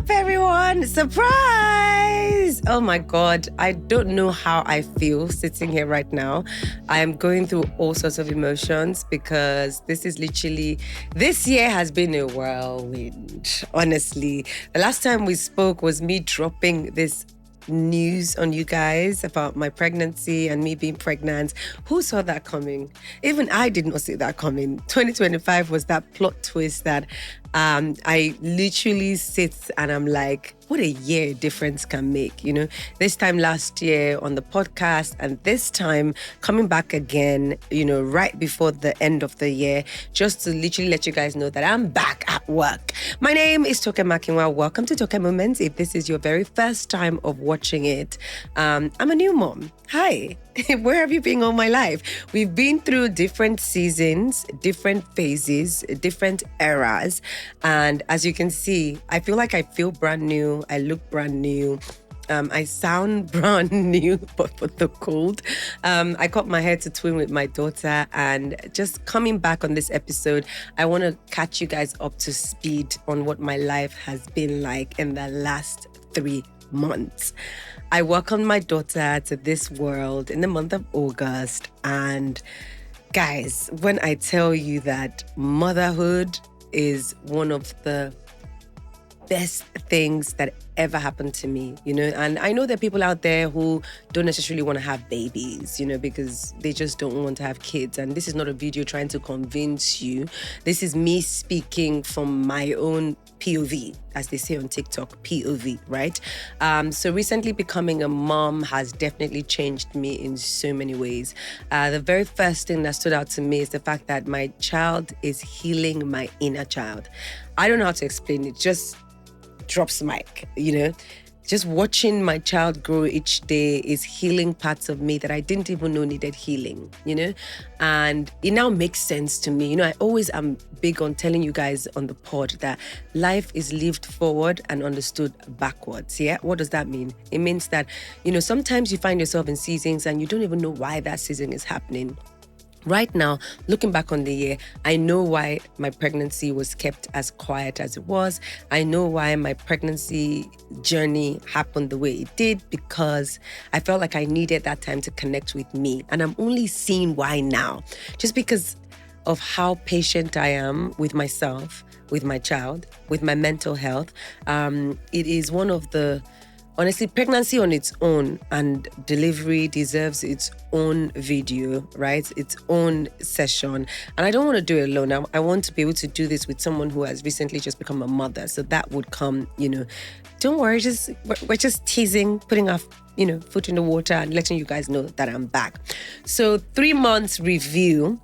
up, everyone? Surprise! Oh my God, I don't know how I feel sitting here right now. I am going through all sorts of emotions because this year has been a whirlwind, honestly. The last time we spoke was me dropping this news on you guys about my pregnancy and me being pregnant. Who saw that coming? Even I did not see that coming. 2025 was that plot twist that I literally sit and I'm like, what a year difference can make, you know? This time last year on the podcast and this time coming back again, you know, right before the end of the year, just to literally let you guys know that I'm back at work. My name is Toke Makinwa. Welcome to TokeMoments. If this is your very first time of watching it, I'm a new mom. Hi. Where have you been all my life? We've been through different seasons, different phases, different eras. And as you can see, I feel like I feel brand new. I look brand new. I sound brand new, but for the cold. I cut my hair to twin with my daughter, and just coming back on this episode, I want to catch you guys up to speed on what my life has been like in the last 3 months. I welcomed my daughter to this world in the month of August, and guys, when I tell you that motherhood is one of the best things that ever happened to me, you know, and I know there are people out there who don't necessarily want to have babies, you know, because they just don't want to have kids. And this is not a video trying to convince you. This is me speaking from my own POV, as they say on TikTok, POV, right? So recently becoming a mom has definitely changed me in so many ways. The very first thing that stood out to me is the fact that my child is healing my inner child. I don't know how to explain it. Just drops mic, you know. Just watching my child grow each day is healing parts of me that I didn't even know needed healing, you know? And it now makes sense to me. You know, I always am big on telling you guys on the pod that life is lived forward and understood backwards, yeah? What does that mean? It means that, you know, sometimes you find yourself in seasons and you don't even know why that season is happening. Right now, looking back on the year, I know why my pregnancy was kept as quiet as it was. I know why my pregnancy journey happened the way it did, because I felt like I needed that time to connect with me. And I'm only seeing why now, just because of how patient I am with myself, with my child, with my mental health. It is one of the Honestly, pregnancy on its own and delivery deserves its own video, right? Its own session. And I don't want to do it alone. I want to be able to do this with someone who has recently just become a mother. So that would come, you know, don't worry, we're just teasing, putting our, you know, foot in the water and letting you guys know that I'm back. So 3 months review.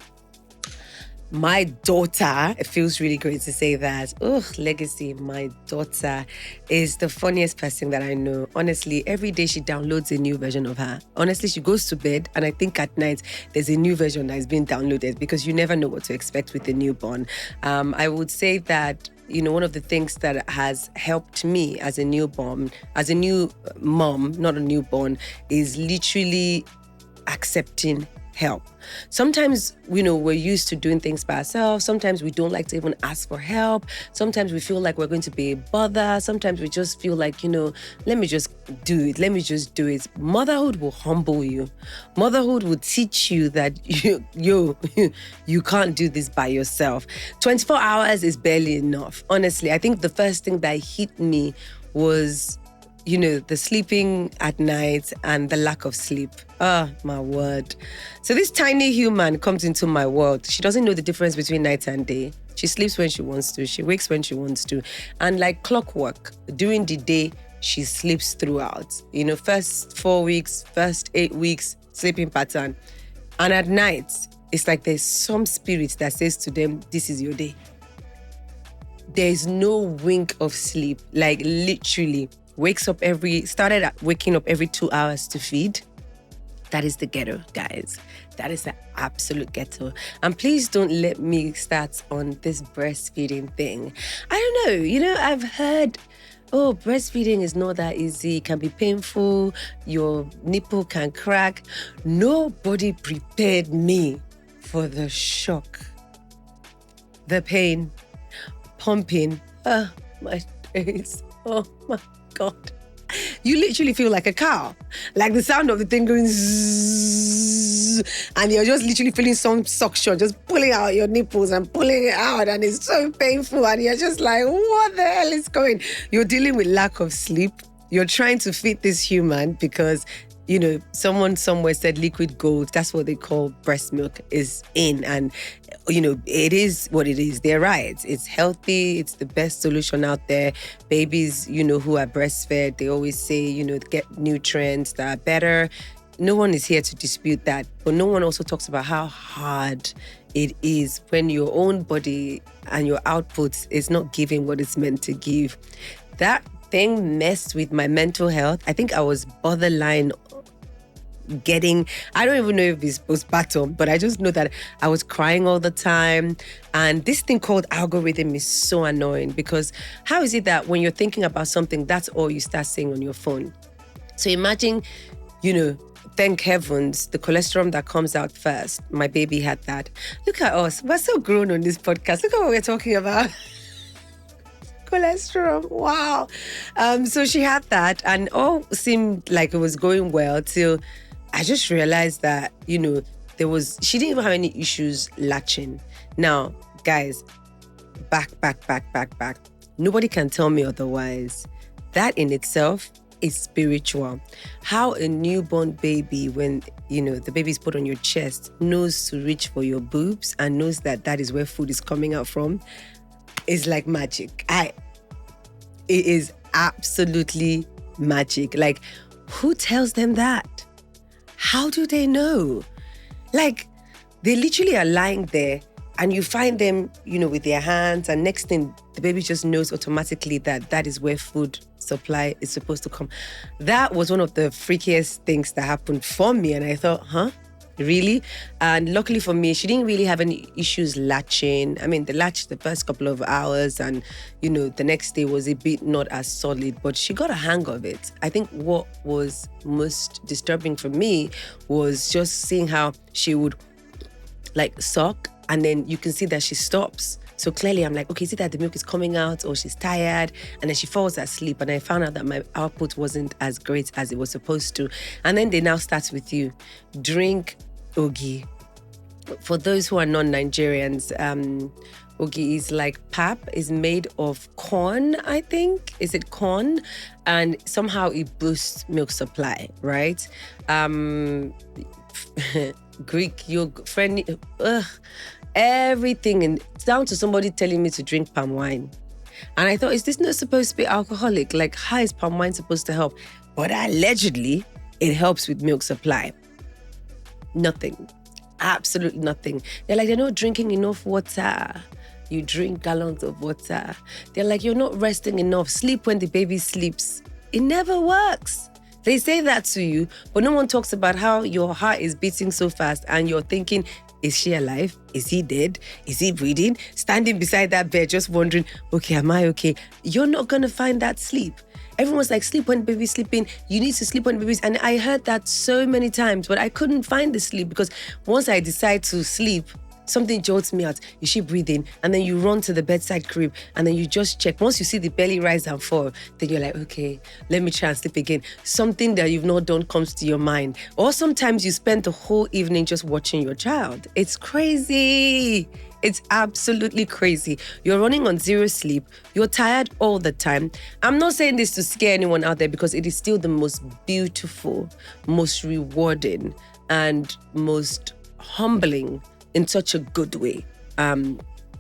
My daughter, it feels really great to say that. Legacy, my daughter is the funniest person that I know. Honestly, every day she downloads a new version of her. Honestly, she goes to bed and I think at night there's a new version that is being downloaded because you never know what to expect with a newborn. I would say that, you know, one of the things that has helped me as a newborn, as a new mom, not a newborn, is literally accepting help. Sometimes, you know, we're used to doing things by ourselves. Sometimes we don't like to even ask for help. Sometimes we feel like we're going to be a bother. Sometimes we just feel like, you know, let me just do it. Let me just do it. Motherhood will humble you. Motherhood will teach you that you can't do this by yourself. 24 hours is barely enough. Honestly, I think the first thing that hit me was, you know, the sleeping at night and the lack of sleep. My word. So this tiny human comes into my world. She doesn't know the difference between night and day. She sleeps when she wants to. She wakes when she wants to. And like clockwork, during the day, she sleeps throughout. You know, first 4 weeks, first 8 weeks, sleeping pattern. And at night, it's like there's some spirit that says to them, this is your day. There's no wink of sleep. Like literally, started waking up every 2 hours to feed. That is the ghetto, guys. That is the absolute ghetto. And please don't let me start on this breastfeeding thing. I don't know, you know, I've heard, breastfeeding is not that easy. It can be painful. Your nipple can crack. Nobody prepared me for the shock, the pain, pumping. face. Oh my God. You literally feel like a cow. Like the sound of the thing going zzz, and you're just literally feeling some suction, just pulling out your nipples and pulling it out, and it's so painful, and you're just like, what the hell is going? You're dealing with lack of sleep. You're trying to feed this human because, you know, someone somewhere said liquid gold. That's what they call breast milk is in. And, you know, it is what it is. They're right. It's healthy. It's the best solution out there. Babies, you know, who are breastfed, they always say, you know, get nutrients that are better. No one is here to dispute that. But no one also talks about how hard it is when your own body and your output is not giving what it's meant to give. That thing messed with my mental health. I think I was borderline I don't even know if it's postpartum, but I just know that I was crying all the time. And this thing called algorithm is so annoying because how is it that when you're thinking about something, that's all you start saying on your phone? So imagine, you know, thank heavens, the cholesterol that comes out first. My baby had that. Look at us. We're so grown on this podcast. Look at what we're talking about. Cholesterol. Wow. So she had that and all seemed like it was going well till I just realized that, you know, she didn't even have any issues latching. Now, guys, back. Nobody can tell me otherwise. That in itself is spiritual. How a newborn baby, when, you know, the baby's put on your chest, knows to reach for your boobs and knows that that is where food is coming out from, is like magic. It is absolutely magic. Like, who tells them that? How do they know? Like, they literally are lying there and you find them, you know, with their hands, and next thing, the baby just knows automatically that that is where food supply is supposed to come. That was one of the freakiest things that happened for me. And I thought, really? And luckily for me, she didn't really have any issues latching. I mean, the latch the first couple of hours and, you know, the next day was a bit not as solid, but she got a hang of it. I think what was most disturbing for me was just seeing how she would like suck and then you can see that she stops. So clearly I'm like, okay, see that the milk is coming out or she's tired, and then she falls asleep, and I found out that my output wasn't as great as it was supposed to. And then they now start with you, drink ogi. For those who are non-Nigerians, ogi is like pap, is made of corn, I think. Is it corn? And somehow it boosts milk supply, right? Greek yogurt, everything, and down to somebody telling me to drink palm wine. And I thought, is this not supposed to be alcoholic? Like, how is palm wine supposed to help? But allegedly, it helps with milk supply. Nothing. Absolutely nothing. They're like, you're not drinking enough water. You drink gallons of water. They're like, you're not resting enough. Sleep when the baby sleeps. It never works. They say that to you, but no one talks about how your heart is beating so fast and you're thinking, is she alive? Is he dead? Is he breathing? Standing beside that bed, just wondering, okay, am I okay? You're not going to find that sleep. Everyone's like, sleep when baby's sleeping. You need to sleep when baby's... And I heard that so many times, but I couldn't find the sleep because once I decide to sleep, something jolts me out. Is she breathing? And then you run to the bedside crib and then you just check. Once you see the belly rise and fall, then you're like, okay, let me try and sleep again. Something that you've not done comes to your mind. Or sometimes you spend the whole evening just watching your child. It's crazy. It's absolutely crazy. You're running on zero sleep. You're tired all the time. I'm not saying this to scare anyone out there because it is still the most beautiful, most rewarding, and most humbling in such a good way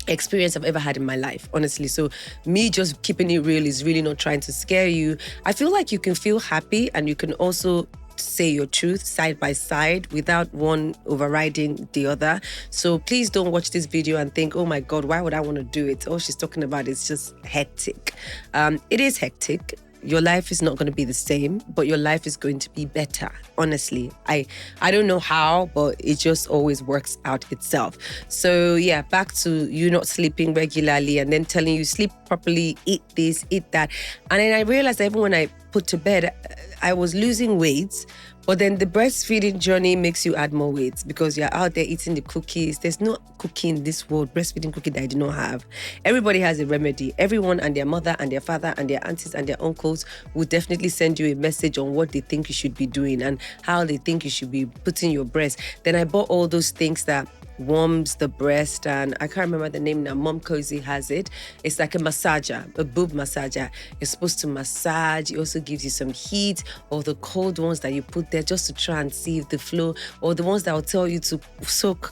experience I've ever had in my life, honestly. So me just keeping it real is really not trying to scare you. I feel like you can feel happy and you can also say your truth side by side without one overriding the other. So please don't watch this video and think, oh my God, why would I want to do it? All she's talking about is just hectic. It is hectic. Your life is not going to be the same, but your life is going to be better. Honestly, I don't know how, but it just always works out itself. So yeah, back to you not sleeping regularly and then telling you sleep properly, eat this, eat that. And then I realized that even when I put to bed, I was losing weight. But then the breastfeeding journey makes you add more weight because you're out there eating the cookies. There's no cookie in this world, breastfeeding cookie, that I do not have. Everybody has a remedy. Everyone and their mother and their father and their aunties and their uncles will definitely send you a message on what they think you should be doing and how they think you should be putting your breast. Then I bought all those things that warms the breast, and I can't remember the name now. Mom Cozy has it. It's like a massager, a boob massager. It's supposed to massage. It also gives you some heat, or the cold ones that you put there just to try and see if the flow, or the ones that will tell you to soak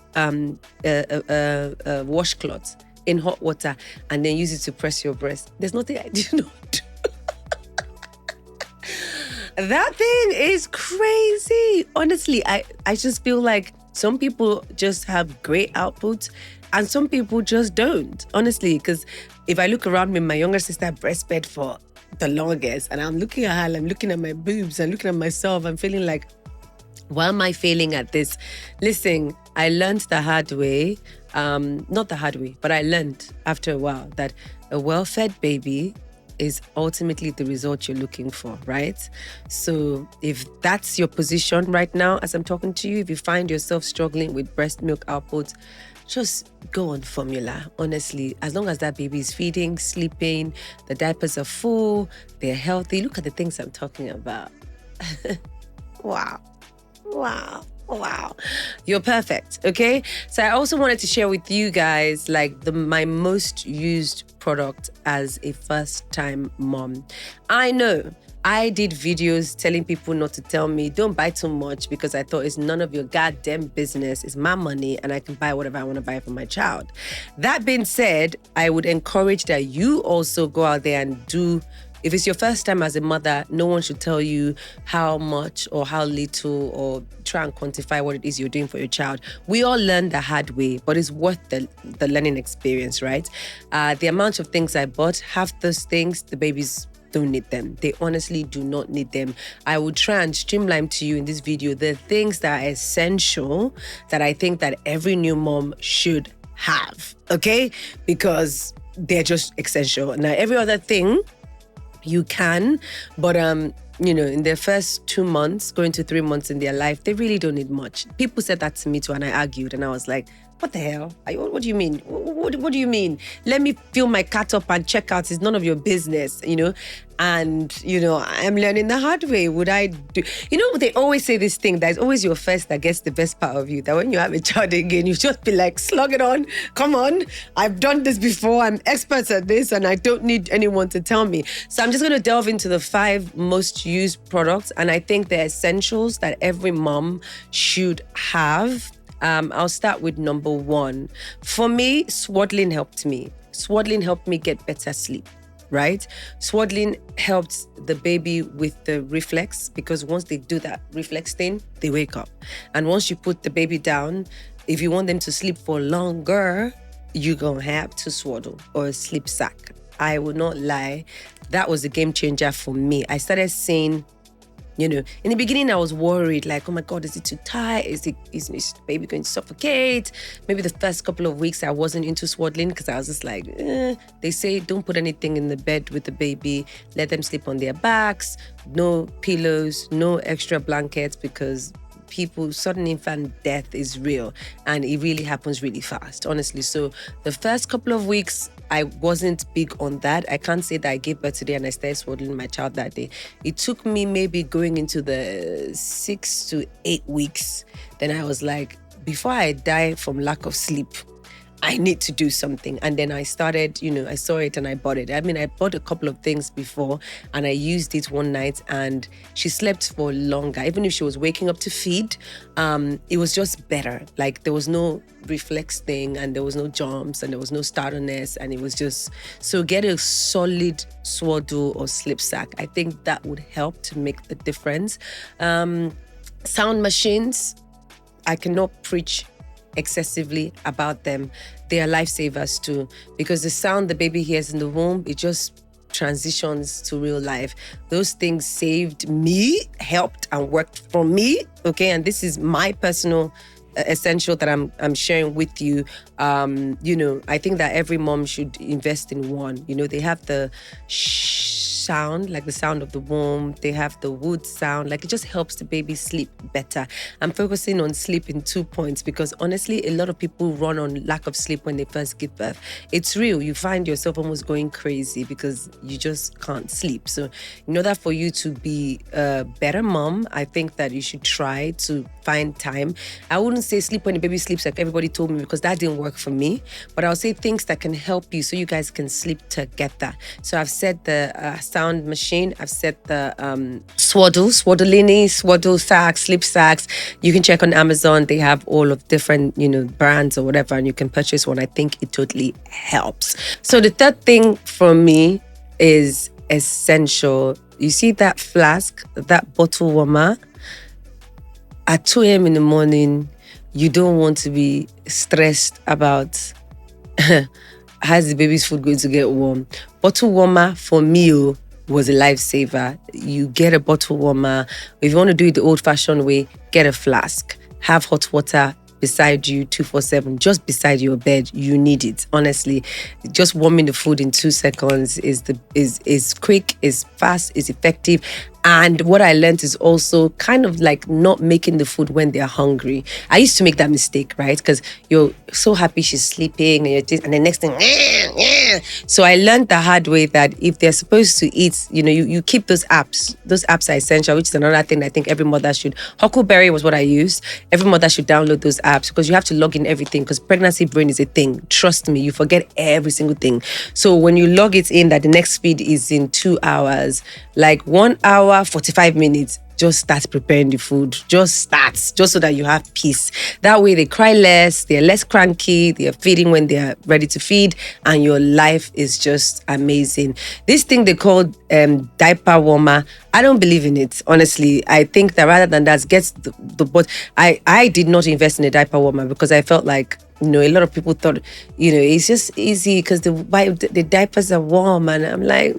washcloth in hot water and then use it to press your breast. There's nothing I do not do. That thing is crazy. Honestly, I just feel like some people just have great output and some people just don't, honestly. Because if I look around me, my younger sister breastfed for the longest, and I'm looking at her, I'm looking at my boobs, I'm looking at myself, I'm feeling like, why am I failing at this? Listen, I learned the hard way, not the hard way, but I learned after a while that a well-fed baby is ultimately the result you're looking for, right? So if that's your position right now as I'm talking to you, if you find yourself struggling with breast milk output, just go on formula, honestly. As long as that baby is feeding, sleeping, the diapers are full, they're healthy. Look at the things I'm talking about. Wow. You're perfect, okay? So I also wanted to share with you guys like my most used product as a first-time mom. I know I did videos telling people not to tell me, don't buy too much, because I thought it's none of your goddamn business. It's my money and I can buy whatever I want to buy for my child. That being said, I would encourage that you also go out there and do. If it's your first time as a mother, no one should tell you how much or how little or try and quantify what it is you're doing for your child. We all learn the hard way, but it's worth the learning experience, right? The amount of things I bought, half those things, the babies don't need them. They honestly do not need them. I will try and streamline to you in this video the things that are essential that I think that every new mom should have, okay? Because they're just essential. Now, every other thing, you can, but in their first 2 months, going to 3 months in their life, they really don't need much. People said that to me too, and I argued, and I was like, what the hell? What do you mean? What do you mean? Let me fill my cart up and check out. It's none of your business, And, I'm learning the hard way. Would I do... they always say this thing, that it's always your first that gets the best part of you. That when you have a child again, you just be like, slug it on. Come on. I've done this before. I'm expert at this, and I don't need anyone to tell me. So I'm just going to delve into the 5 most used products. And I think they're essentials that every mom should have. I'll start with number 1. For me, swaddling helped me. Swaddling helped me get better sleep, right? Swaddling helps the baby with the reflex, because once they do that reflex thing, they wake up. And once you put the baby down, if you want them to sleep for longer, you're going to have to swaddle or a sleep sack. I will not lie. That was a game changer for me. I started saying, in the beginning, I was worried, like, oh my God, is it too tight? Is the baby going to suffocate? Maybe the first couple of weeks I wasn't into swaddling because I was just like, They say don't put anything in the bed with the baby. Let them sleep on their backs. No pillows, no extra blankets, because sudden infant death is real, and it really happens really fast, honestly. So the first couple of weeks, I wasn't big on that. I can't say that I gave birth today and I started swaddling my child that day. It took me maybe going into the 6 to 8 weeks. Then I was like, before I die from lack of sleep, I need to do something. And then I started, I saw it and I bought it. I mean, I bought a couple of things before and I used it one night and she slept for longer. Even if she was waking up to feed, it was just better. Like there was no reflex thing and there was no jumps and there was no startleness, and it was just, so get a solid swaddle or slip sack. I think that would help to make the difference. Sound machines, I cannot preach excessively about them. They are lifesavers too, because the sound the baby hears in the womb, it just transitions to real life. Those things saved me, helped and worked for me. Okay, and this is my personal essential that I'm sharing with you. I think that every mom should invest in one. They have the sound, like the sound of the womb. They have the wood sound. Like, it just helps the baby sleep better. I'm focusing on sleep in 2 points because honestly, a lot of people run on lack of sleep when they first give birth. It's real. You find yourself almost going crazy because you just can't sleep. So in order for you to be a better mom, I think that you should try to find time. I wouldn't say sleep when the baby sleeps like everybody told me, because that didn't work for me. But I'll say things that can help you so you guys can sleep together. So I've said the sound machine. I've said the swaddling, swaddle sacks, sleep sacks. You can check on Amazon. They have all of different, brands or whatever, and you can purchase one. I think it totally helps. So the third thing for me is essential. You see that flask, that bottle warmer? At 2 a.m. in the morning, you don't want to be stressed about how's the baby's food going to get warm. Bottle warmer for me was a lifesaver. You get a bottle warmer. If you want to do it the old-fashioned way, get a flask. Have hot water beside you 24/7, just beside your bed. You need it. Honestly, just warming the food in 2 seconds is quick, is fast, is effective. And what I learned is also kind of like not making the food when they're hungry. I used to make that mistake, right? Because you're so happy she's sleeping and the next thing, So I learned the hard way that if they're supposed to eat, you keep those apps. Those apps are essential, which is another thing I think every mother should. Huckleberry was what I used. Every mother should download those apps because you have to log in everything, because pregnancy brain is a thing. Trust me, you forget every single thing. So when you log it in that the next feed is in 2 hours, like 1 hour, 45 minutes, just start preparing the food. Just so that you have peace. That way they cry less, they're less cranky, they're feeding when they're ready to feed, and your life is just amazing. This thing they call diaper warmer, I don't believe in it, honestly. I think that rather than that, gets the but I did not invest in a diaper warmer because I felt like, a lot of people thought, it's just easy because the diapers are warm, and I'm like,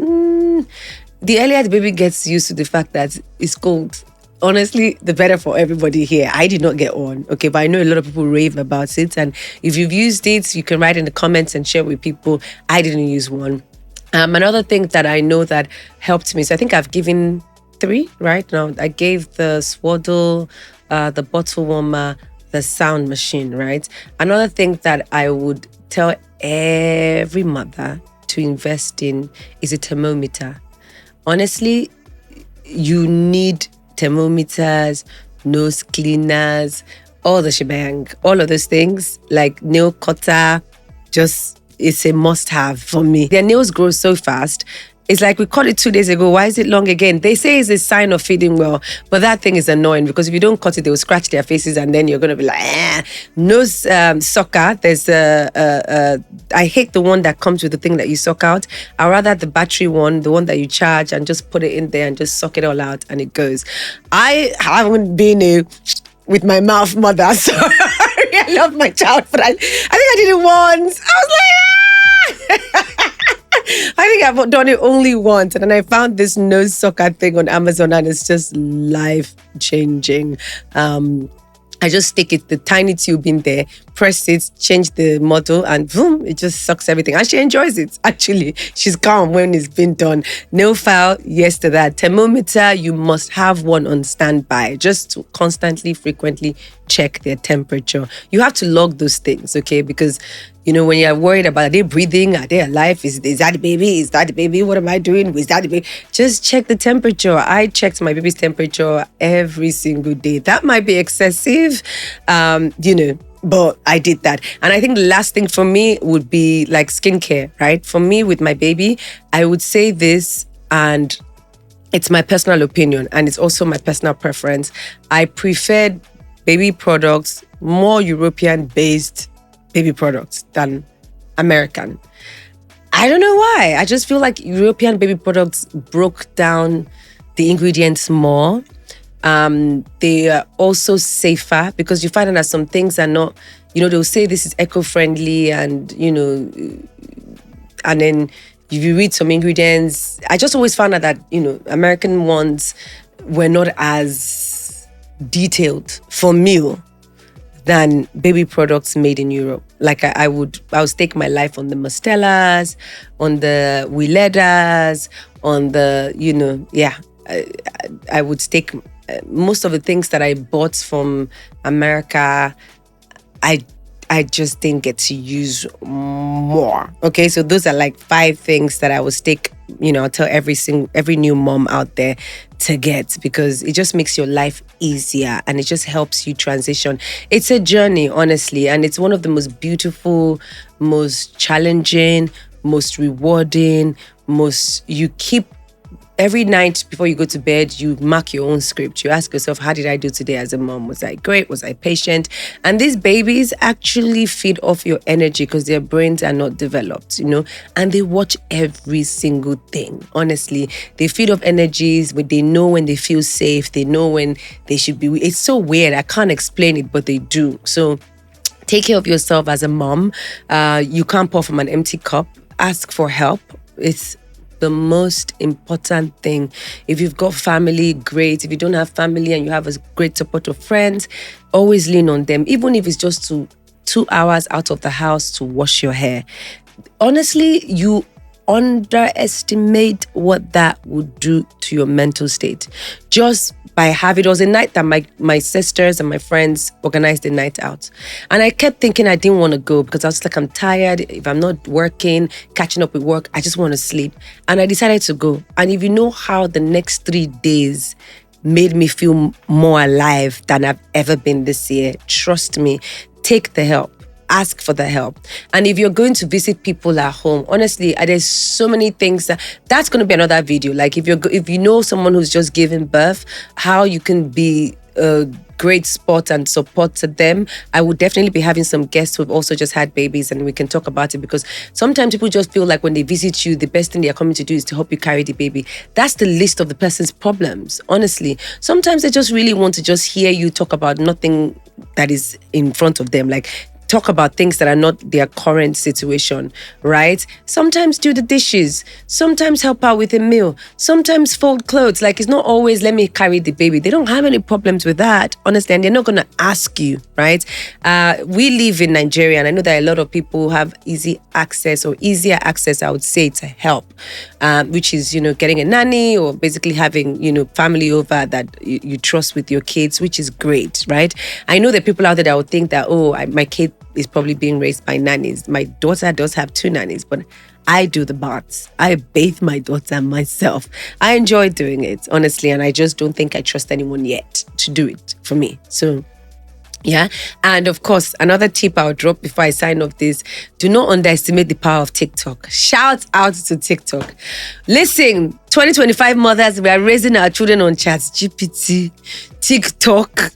the earlier the baby gets used to the fact that it's cold, honestly, the better for everybody here. I did not get one, okay, but I know a lot of people rave about it. And if you've used it, you can write in the comments and share with people. I didn't use one. Another thing that I know that helped me, so I think I've given 3 right now. I gave the swaddle, the bottle warmer, the sound machine, right? Another thing that I would tell every mother to invest in is a thermometer. Honestly, you need thermometers, nose cleaners, all the shebang, all of those things, like nail cutter, it's a must-have for me. Their nails grow so fast. It's like we cut it 2 days ago. Why is it long again? They say it's a sign of feeding well, but that thing is annoying because if you don't cut it, they will scratch their faces and then you're going to be like, Nose sucker, there's I hate the one that comes with the thing that you suck out. I'd rather the battery one, the one that you charge and just put it in there and just suck it all out and it goes. I haven't been with my mouth mother, so I love my child, but I think I did it once. I was like, I think I've done it only once, and then I found this nose sucker thing on Amazon, and it's just life-changing. I just stick it, the tiny tube in there, press it, change the model, and boom, it just sucks everything. And she enjoys it, actually. She's calm when it's been done. Nail file, yes to that. Thermometer, you must have one on standby, just to constantly, frequently check their temperature. You have to log those things, okay? Because, when you're worried about, are they breathing? Are they alive? Is that the baby? Is that the baby? What am I doing? Is that the baby? Just check the temperature. I checked my baby's temperature every single day. That might be excessive, but I did that. And I think the last thing for me would be like skincare, right? For me, with my baby, I would say this, and it's my personal opinion, and it's also my personal preference. I preferred baby products, more European-based baby products than American. I don't know why. I just feel like European baby products broke down the ingredients more. They are also safer because you find that some things are not, they'll say this is eco-friendly and then if you read some ingredients, I just always found out that, American ones were not as detailed for me than baby products made in Europe. Like I would stake my life on the Mostellas, on the Wiledas, on the, I would stake most of the things that I bought from America. I just didn't get to use more. Okay, so those are like 5 things that I would stake, I'll tell every new mom out there to get, because it just makes your life easier and it just helps you transition. It's a journey, honestly, and it's one of the most beautiful, most challenging, most rewarding, you keep every night before you go to bed, you mark your own script. You ask yourself, how did I do today as a mom? Was I great? Was I patient? And these babies actually feed off your energy because their brains are not developed, and they watch every single thing. Honestly, they feed off energies. They know when they feel safe. They know when they should be. It's so weird. I can't explain it, but they do. So take care of yourself as a mom. You can't pour from an empty cup. Ask for help. It's the most important thing. If you've got family, great. If you don't have family and you have a great support of friends, always lean on them, even if it's just 2 hours out of the house to wash your hair. Honestly, you underestimate what that would do to your mental state. Just by having, it was a night that my sisters and my friends organized a night out. And I kept thinking I didn't want to go because I was like, I'm tired. If I'm not working, catching up with work, I just want to sleep. And I decided to go. And if you know how the next 3 days made me feel more alive than I've ever been this year, trust me, take the help. Ask for the help. And if you're going to visit people at home, honestly, there's so many things that's going to be another video. Like if you know someone who's just giving birth, how you can be a great support and support to them. I would definitely be having some guests who've also just had babies, and we can talk about it, because sometimes people just feel like when they visit you, the best thing they're coming to do is to help you carry the baby. That's the list of the person's problems, honestly. Sometimes they just really want to just hear you talk about nothing that is in front of them. Like, talk about things that are not their current situation, right? Sometimes do the dishes, sometimes help out with a meal, sometimes fold clothes. Like, it's not always let me carry the baby. They don't have any problems with that, honestly, and they're not going to ask you, right? We live in Nigeria, and I know that a lot of people have easier access, I would say, to help, which is, getting a nanny or basically having, family over that you trust with your kids, which is great, right? I know that people out there that would think that, my kid is probably being raised by nannies. My daughter does have 2 nannies, but I do the baths. I bathe my daughter myself. I enjoy doing it, honestly, and I just don't think I trust anyone yet to do it for me. So, yeah. And of course, another tip I'll drop before I sign off this: do not underestimate the power of TikTok. Shout out to TikTok. Listen, 2025 mothers, we are raising our children on ChatGPT, TikTok.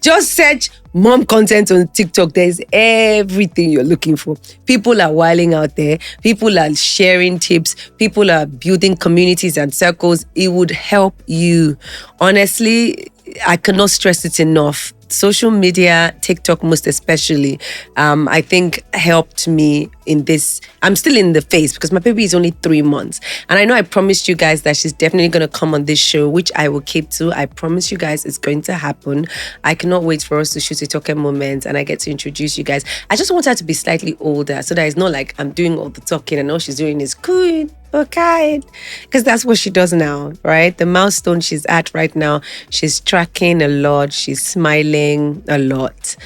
Just search mom content on TikTok. There's everything you're looking for. People are wilding out there. People are sharing tips. People are building communities and circles. It would help you. Honestly, I cannot stress it enough. Social media, TikTok most especially, I think helped me in this. I'm still in the phase because my baby is only 3 months. And I know I promised you guys that she's definitely going to come on this show, which I will keep to. I promise you guys it's going to happen. I cannot wait for us to shoot a TokeMoments and I get to introduce you guys. I just want her to be slightly older so that it's not like I'm doing all the talking and all she's doing is cool. Okay, because that's what she does now, right? The milestone she's at right now, she's tracking a lot, she's smiling a lot,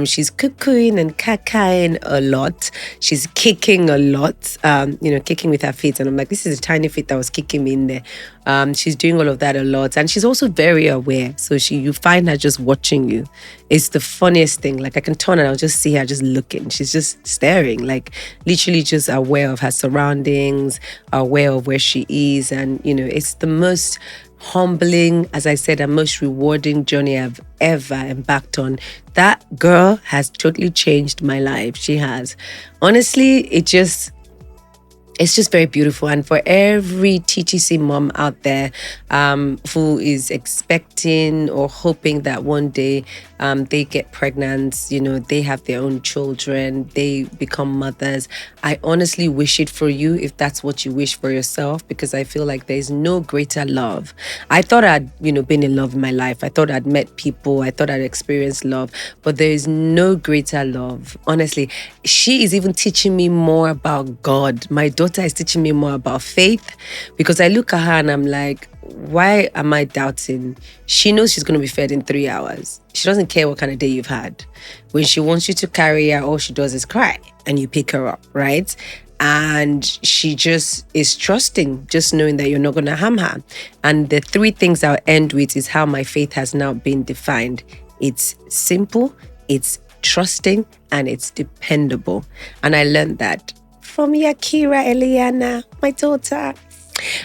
she's cuckooing and cacaing a lot, she's kicking a lot, kicking with her feet, and I'm like, this is a tiny feet that was kicking me in there. She's doing all of that a lot, and she's also very aware, so you find her just watching you. It's the funniest thing. Like, I can turn and I'll just see her just looking. She's just staring, like literally just aware of her surroundings, aware of where she is. And, it's the most humbling, as I said, and most rewarding journey I've ever embarked on. That girl has totally changed my life. She has. Honestly, it's just very beautiful. And for every TTC mom out there who is expecting or hoping that one day they get pregnant, they have their own children, they become mothers, I honestly wish it for you if that's what you wish for yourself, because I feel like there's no greater love. I thought I'd, been in love in my life. I thought I'd met people. I thought I'd experienced love, but there is no greater love. Honestly, she is even teaching me more about God. My daughter daughter is teaching me more about faith, because I look at her and I'm like, why am I doubting? She knows she's going to be fed in 3 hours. She doesn't care what kind of day you've had. When she wants you to carry her, all she does is cry and you pick her up, right? And she just is trusting, just knowing that you're not going to harm her. And the 3 things I'll end with is how my faith has now been defined. It's simple, it's trusting, and it's dependable. And I learned that from Yakira Eliana, my daughter.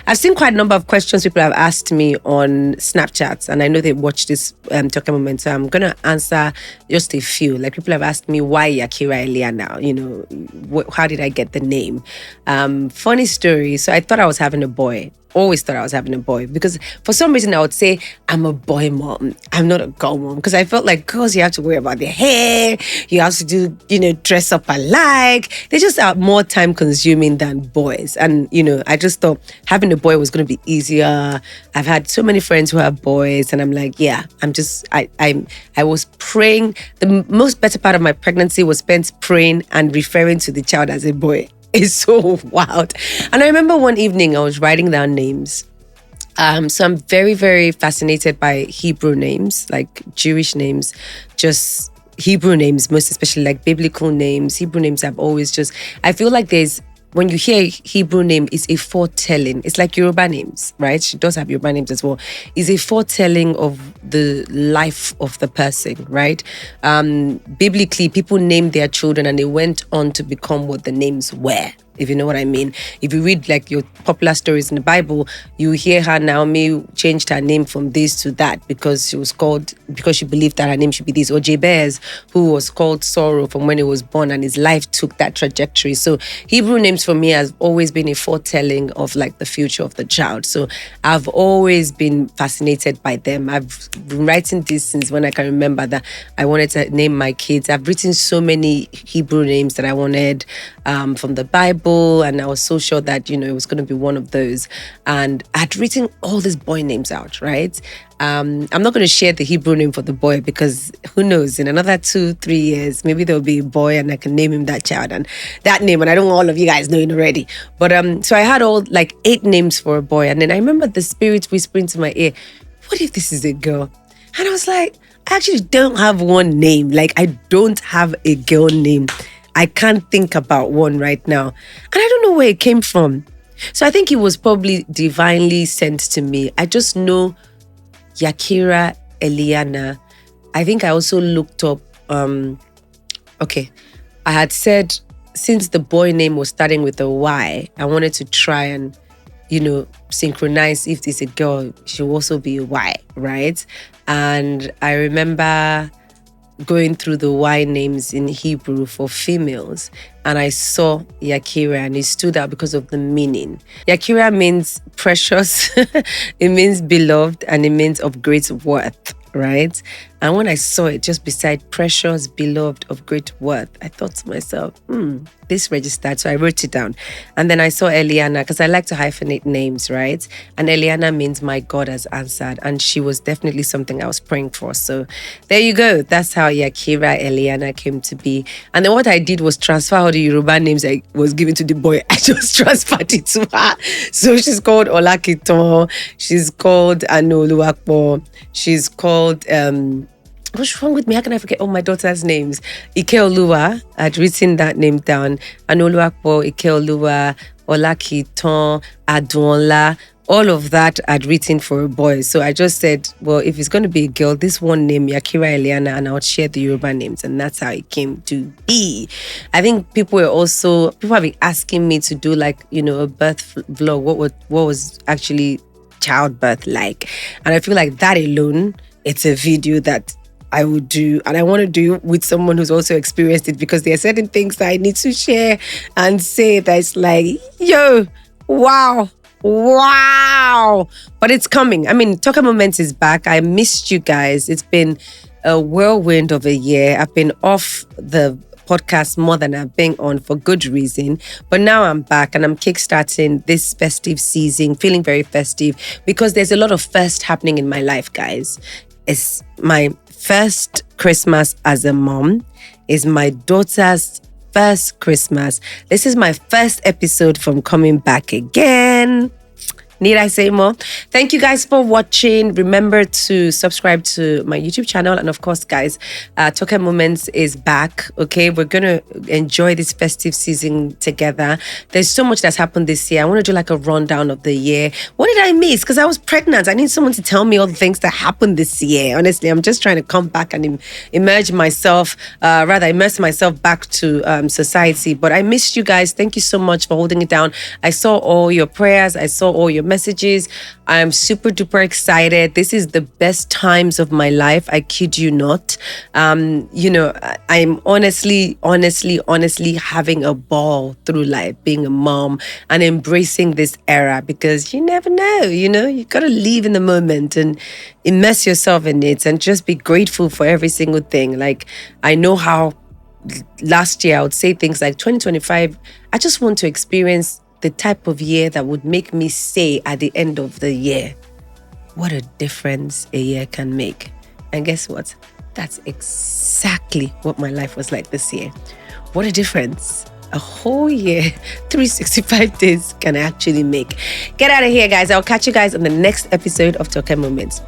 I've seen quite a number of questions people have asked me on Snapchat, and I know they watch this TokeMoments, so I'm going to answer just a few. Like, people have asked me, why Yakira Eliana? You know, how did I get the name? Funny story. So I thought I was having a boy. Always thought I was having a boy, because for some reason I would say I'm a boy mom. I'm not a girl mom, because I felt like girls, you have to worry about their hair, you have to do, dress up alike. They just are more time consuming than boys. And, I just thought having a boy was going to be easier. I've had so many friends who have boys, and I'm like, yeah, I was praying. The most better part of my pregnancy was spent praying and referring to the child as a boy. It's so wild. And I remember one evening I was writing down names. So I'm very, very fascinated by Hebrew names, like Jewish names, just Hebrew names, most especially like biblical names. Hebrew names have always I feel like when you hear a Hebrew name, it's a foretelling. It's like Yoruba names, right? She does have Yoruba names as well. It's a foretelling of the life of the person, right? Biblically, people named their children and they went on to become what the names were, if you know what I mean. If you read like your popular stories in the Bible, you hear her, Naomi changed her name from this to that because she believed that her name should be this. Or Jabez, who was called Sorrow from when he was born, and his life took that trajectory. So Hebrew names for me has always been a foretelling of like the future of the child. So I've always been fascinated by them. I've been writing this since when I can remember that I wanted to name my kids. I've written so many Hebrew names that I wanted from the Bible, and I was so sure that, it was going to be one of those. And I'd written all these boy names out, right? I'm not going to share the Hebrew name for the boy, because who knows, in another 2-3 years, maybe there'll be a boy and I can name him that child and that name, and I don't want all of you guys knowing already. But so I had all like 8 names for a boy, and then I remember the spirit whispering to my ear, what if this is a girl? And I was like, I actually don't have one name. Like, I don't have a girl name. I can't think about one right now. And I don't know where it came from. So I think it was probably divinely sent to me. I just know Yakira Eliana. I think I also looked up, I had said, since the boy name was starting with a Y, I wanted to try and, synchronize. If it's a girl, she will also be a Y, right? And I remember going through the Y names in Hebrew for females, and I saw Yakira, and it stood out because of the meaning. Yakira means precious, it means beloved, and it means of great worth, right? And when I saw it just beside precious, beloved, of great worth, I thought to myself, this registered. So I wrote it down. And then I saw Eliana, because I like to hyphenate names, right? And Eliana means my God has answered. And she was definitely something I was praying for. So there you go. That's how Yakira Eliana came to be. And then what I did was transfer all the Yoruba names I was given to the boy. I just transferred it to her. So she's called Olakiton. She's called Anoluakpo. She's called... what's wrong with me? How can I forget all my daughter's names? Ikeoluwa, I'd written that name down. Anoluakpo, Ikeoluwa, Olakiton, Adunla, all of that I'd written for a boy. So I just said, well, if it's going to be a girl, this one name, Yakira Eliana, and I would share the Yoruba names. And that's how it came to be. I think people have been asking me to do like, a birth vlog. What was actually childbirth like? And I feel like that alone, it's a video that I would do, and I want to do with someone who's also experienced it, because there are certain things that I need to share and say that's like, yo, wow. But it's coming. I mean, TokeMoments is back. I missed you guys. It's been a whirlwind of a year. I've been off the podcast more than I've been on, for good reason. But now I'm back and I'm kickstarting this festive season, feeling very festive, because there's a lot of first happening in my life, guys. It's my first Christmas as a mom. It's my daughter's first Christmas. This is my first episode from coming back again. Need I say more? Thank you guys for watching. Remember to subscribe to my YouTube channel. And of course, guys, TokeMoments is back. Okay, we're going to enjoy this festive season together. There's so much that's happened this year. I want to do like a rundown of the year. What did I miss? Because I was pregnant. I need someone to tell me all the things that happened this year. Honestly, I'm just trying to come back and immerse myself back to society. But I missed you guys. Thank you so much for holding it down. I saw all your prayers. I saw all your messages. I'm super duper excited. This is the best times of my life. I kid you not. I'm honestly having a ball through life, being a mom and embracing this era, because you never know, you got to live in the moment and immerse yourself in it and just be grateful for every single thing. Like, I know how last year I would say things like 2025, I just want to experience the type of year that would make me say at the end of the year, what a difference a year can make. And guess what? That's exactly what my life was like this year. What a difference a whole year, 365 days can actually make. Get out of here, guys. I'll catch you guys on the next episode of TokeMoments.